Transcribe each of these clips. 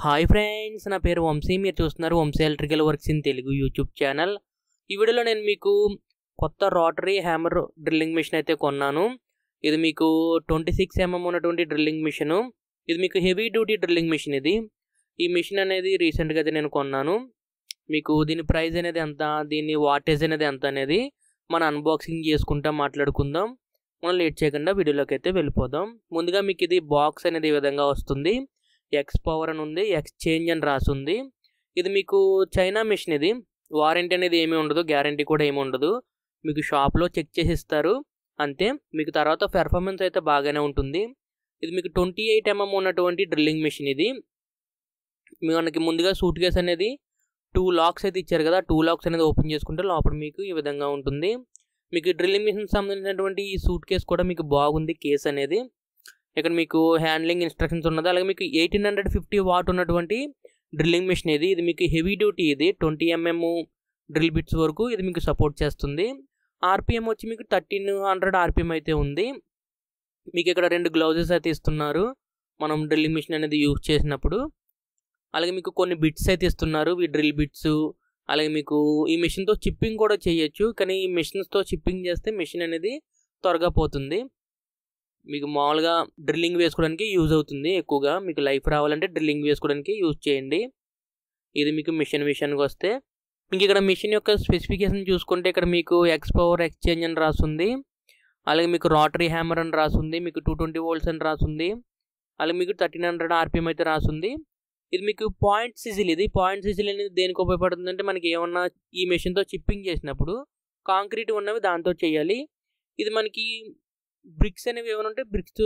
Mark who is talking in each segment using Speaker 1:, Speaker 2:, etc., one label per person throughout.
Speaker 1: Hi friends, నా పేరు వంశీ. మీరు చూస్తున్నారు Vamshi electrical works in Telugu YouTube channel. ఈ వీడియోలో నేను మీకు కొత్త రోటరీ హ్యామర్ డ్రిల్లింగ్ మిషన్ అయితే కొన్నాను. ఇది మీకు 26 mm ఉన్నటువంటి డ్రిల్లింగ్ మిషను. ఇది మీకు హెవీ డ్యూటీ డ్రిల్లింగ్ మిషన్. ఈ మిషన్ అనేది రీసెంట్గా అయితే నేను కొన్నాను. మీకు దీని ప్రైస్ అనేది ఎంత, దీని వాటేజ్ అనేది ఎంత అనేది మన అన్బాక్సింగ్ చేసుకుంటా మాట్లాడుకుందాం. మనం లేట్ చేయకుండా వీడియోలోకి అయితే వెళ్ళిపోదాం. ముందుగా మీకు ఇది బాక్స్ అనేది ఈ విధంగా వస్తుంది. ఎక్స్ పవర్ అని ఉంది, ఎక్స్చేంజ్ అని రాసి ఉంది. ఇది మీకు చైనా మిషన్. ఇది వారంటీ అనేది ఏమీ ఉండదు, గ్యారంటీ కూడా ఏమి ఉండదు. మీకు షాప్లో చెక్ చేసి ఇస్తారు అంతే. మీకు తర్వాత పెర్ఫార్మెన్స్ అయితే బాగానే ఉంటుంది. ఇది మీకు 28 mm ఉన్నటువంటి డ్రిల్లింగ్ మిషన్. ఇది మనకి ముందుగా సూట్ కేస్ అనేది 2 లాక్స్ అయితే ఇచ్చారు కదా. 2 లాక్స్ అనేది ఓపెన్ చేసుకుంటే లోపల మీకు ఈ విధంగా ఉంటుంది. మీకు డ్రిల్లింగ్ మిషన్ సంబంధించినటువంటి ఈ సూట్ కేస్ కూడా మీకు బాగుంది. కేస్ అనేది ఇక్కడ మీకు హ్యాండ్లింగ్ ఇన్స్ట్రక్షన్స్ ఉన్నది. అలాగే మీకు 1850 వాట్ ఉన్నటువంటి డ్రిల్లింగ్ మిషన్. ఇది మీకు హెవీ డ్యూటీ. ఇది 20 mm డ్రిల్ బిట్స్ వరకు ఇది మీకు సపోర్ట్ చేస్తుంది. ఆర్పిఎం వచ్చి మీకు 1300 ఆర్పిఎం అయితే ఉంది. మీకు ఇక్కడ 2 గ్లౌజెస్ అయితే ఇస్తున్నారు మనం డ్రిల్లింగ్ మిషన్ అనేది యూజ్ చేసినప్పుడు. అలాగే మీకు కొన్ని బిట్స్ అయితే ఇస్తున్నారు, ఈ డ్రిల్ బిట్స్. అలాగే మీకు ఈ మిషన్తో చిప్పింగ్ కూడా చేయొచ్చు, కానీ ఈ మిషన్స్తో చిప్పింగ్ చేస్తే మిషన్ అనేది త్వరగా పోతుంది. మీకు మామూలుగా డ్రిల్లింగ్ వేసుకోవడానికి యూజ్ అవుతుంది. ఎక్కువగా మీకు లైఫ్ రావాలంటే డ్రిల్లింగ్ వేసుకోవడానికి యూజ్ చేయండి. ఇది మీకు మిషన్ విషయానికి వస్తే మీకు ఇక్కడ మిషన్ యొక్క స్పెసిఫికేషన్ చూసుకుంటే ఇక్కడ మీకు ఎక్స్ పవర్ ఎక్స్చేంజ్ అని రాస్తుంది. అలాగే మీకు రోటరీ హ్యామర్ అని రాస్తుంది. మీకు 220 volts అని రాస్తుంది. అలాగే మీకు 1300 ఆర్పిఎం అయితే రాస్తుంది. ఇది మీకు పాయింట్ సిజిల్. ఇది పాయింట్ సిజిల్ అనేది దేనికి ఉపయోగపడుతుంది అంటే మనకి ఏమన్నా ఈ మెషిన్తో చిప్పింగ్ చేసినప్పుడు కాంక్రీట్ ఉన్నవి దాంతో చేయాలి. ఇది మనకి బ్రిక్స్ అనేవి ఏమైనా ఉంటే బ్రిక్స్తో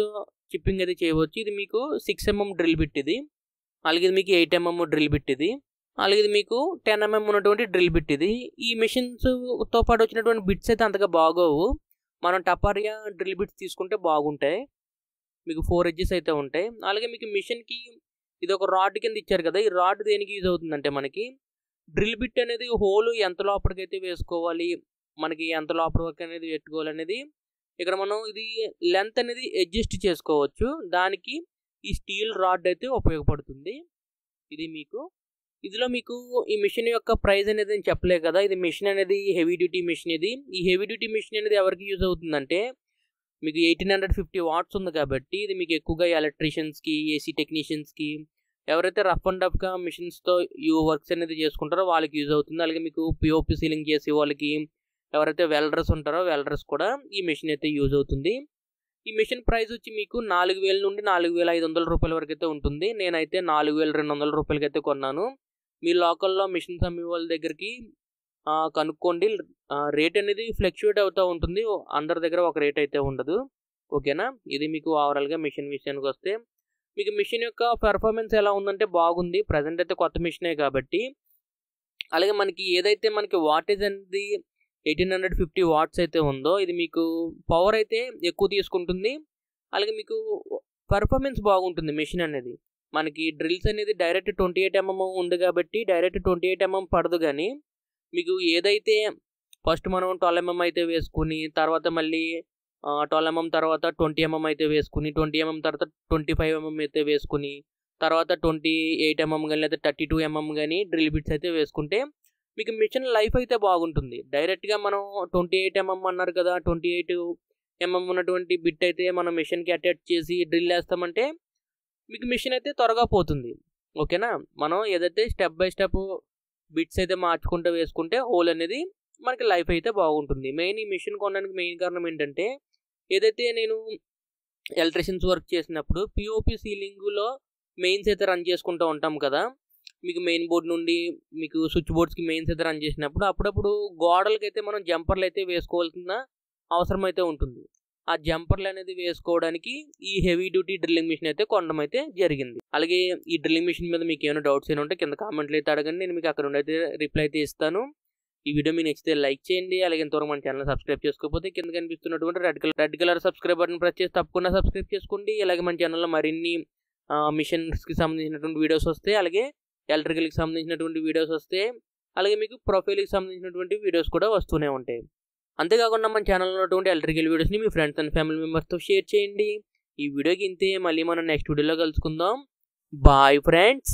Speaker 1: చిప్పింగ్ అయితే చేయవచ్చు. ఇది మీకు 6 mm డ్రిల్ బిట్. ఇది అలాగే ఇది మీకు 8 mm డ్రిల్ బిట్. ఇది అలాగే ఇది మీకు 10 mm ఉన్నటువంటి డ్రిల్ బిట్. ఇది ఈ మెషిన్స్తో పాటు వచ్చినటువంటి బిట్స్ అయితే అంతగా బాగోవు. మనం టపారియా డ్రిల్ బిట్స్ తీసుకుంటే బాగుంటాయి. మీకు 4 edges అయితే ఉంటాయి. అలాగే మీకు మిషన్కి ఇది ఒక రాడ్ కింద ఇచ్చారు కదా. ఈ రాడ్ దేనికి యూజ్ అవుతుందంటే మనకి డ్రిల్ బిట్ అనేది హోల్ ఎంత లోపలికైతే వేసుకోవాలి, మనకి ఎంత లోపల వరకు అనేది పెట్టుకోవాలనేది ఇక్కడ మనం ఇది లెంత్ అనేది అడ్జస్ట్ చేసుకోవచ్చు. దానికి ఈ స్టీల్ రాడ్ అయితే ఉపయోగపడుతుంది. ఇది మీకు ఇందులో మీకు ఈ మిషన్ యొక్క ప్రైస్ అనేది నేను చెప్పలే కదా. ఇది మిషన్ అనేది హెవీ డ్యూటీ మిషన్. ఇది ఈ హెవీ డ్యూటీ మిషన్ అనేది ఎవరికి యూజ్ అవుతుందంటే మీకు 1850 వాట్స్ ఉంది కాబట్టి ఇది మీకు ఎక్కువగా ఎలక్ట్రీషియన్స్కి, ఏసీ టెక్నీషియన్స్కి, ఎవరైతే రఫ్ అండ్ టఫ్గా మిషన్స్తో వర్క్స్ అనేది చేసుకుంటారో వాళ్ళకి యూజ్ అవుతుంది. అలాగే మీకు పిఓపి సీలింగ్ చేసే వాళ్ళకి, ఎవరైతే వెల్డర్స్ ఉంటారో వెల్డర్స్ కూడా ఈ మిషన్ అయితే యూజ్ అవుతుంది. ఈ మిషన్ ప్రైస్ వచ్చి మీకు 4000 నుండి 4500 రూపాయల వరకు అయితే ఉంటుంది. నేనైతే 4200 రూపాయలకి అయితే కొన్నాను. మీ లోకల్లో మిషన్స్ అమ్మే వాళ్ళ దగ్గరికి కనుక్కోండి. రేట్ అనేది ఫ్లక్చువేట్ అవుతూ ఉంటుంది, అందరి దగ్గర ఒక రేట్ అయితే ఉండదు. ఓకేనా. ఇది మీకు ఓవరాల్గా మిషన్ విషయానికి వస్తే మీకు మిషన్ యొక్క పెర్ఫార్మెన్స్ ఎలా ఉందంటే బాగుంది. ప్రజెంట్ అయితే కొత్త మిషనే కాబట్టి. అలాగే మనకి ఏదైతే మనకి వాటేజ్ అనేది 1850 వాట్స్ అయితే ఉందో ఇది మీకు పవర్ అయితే ఎక్కువ తీసుకుంటుంది. అలాగే మీకు పెర్ఫార్మెన్స్ బాగుంటుంది మిషన్ అనేది. మనకి డ్రిల్స్ అనేది డైరెక్ట్ 28 mm ఉంది కాబట్టి డైరెక్ట్ 28 mm పడదు. కానీ మీకు ఏదైతే ఫస్ట్ మనం 12 mm అయితే వేసుకుని తర్వాత మళ్ళీ 12 mm తర్వాత 20 mm అయితే వేసుకుని 20 mm తర్వాత 25 mm అయితే వేసుకుని తర్వాత 28 mm కానీ లేదా 32 mm కానీ డ్రిల్ బిట్స్ అయితే వేసుకుంటే మీకు మిషన్ లైఫ్ అయితే బాగుంటుంది. డైరెక్ట్గా మనం 28 mm అన్నారు కదా, 28 mm ఉన్నటువంటి బిట్ అయితే మనం మిషన్కి అటాచ్ చేసి డ్రిల్ వేస్తామంటే మీకు మిషన్ అయితే త్వరగా పోతుంది. ఓకేనా. మనం ఏదైతే స్టెప్ బై స్టెప్ బిట్స్ అయితే మార్చుకుంటూ వేసుకుంటే హోల్ అనేది మనకి లైఫ్ అయితే బాగుంటుంది. మెయిన్ ఈ మిషన్ కొనడానికి మెయిన్ కారణం ఏంటంటే ఏదైతే నేను ఎలక్ట్రీషియన్స్ వర్క్ చేసినప్పుడు పిఓపి సీలింగ్లో మెయిన్స్ అయితే రన్ చేసుకుంటూ ఉంటాం కదా. మీకు మెయిన్ బోర్డ్ నుండి మీకు స్విచ్ బోర్డ్స్కి మెయిన్స్ అయితే రన్ చేసినప్పుడు అప్పుడప్పుడు గోడలకి అయితే మనం జంపర్లు అయితే వేసుకోవాల్సిన అవసరం అయితే ఉంటుంది. ఆ జంపర్లు అనేది వేసుకోవడానికి ఈ హెవీ డ్యూటీ డ్రిల్లింగ్ మిషన్ అయితే కొనడం అయితే జరిగింది. అలాగే ఈ డ్రిల్లింగ్ మిషన్ మీద మీకు ఏమైనా డౌట్స్ అయినా ఉంటే కింద కామెంట్లు అయితే అడగండి, నేను మీకు అక్కడ అయితే రిప్లై అయితే ఇస్తాను. ఈ వీడియో మీకు నచ్చితే లైక్ చేయండి. అలాగే ఇంతవరకు మన ఛానల్ సబ్స్క్రైబ్ చేసుకోకపోతే కింద కనిపిస్తున్నటువంటి red colour subscribe button press చేసి తప్పకుండా సబ్స్క్రైబ్ చేసుకోండి. అలాగే మన ఛానల్లో మరిన్ని మిషన్స్కి సంబంధించినటువంటి వీడియోస్ వస్తాయి, అలాగే ఎలక్ట్రికల్కి సంబంధించినటువంటి వీడియోస్ వస్తాయి, అలాగే మీకు ప్రొఫైల్కి సంబంధించినటువంటి వీడియోస్ కూడా వస్తూనే ఉంటాయి. అంతేకాకుండా మన ఛానల్లో ఉన్నటువంటి ఎలక్ట్రికల్ వీడియోస్ని మీ ఫ్రెండ్స్ అండ్ ఫ్యామిలీ మెంబర్స్తో షేర్ చేయండి. ఈ వీడియోకి ఇంతే. మళ్ళీ మనం నెక్స్ట్ వీడియోలో కలుసుకుందాం. Bye friends.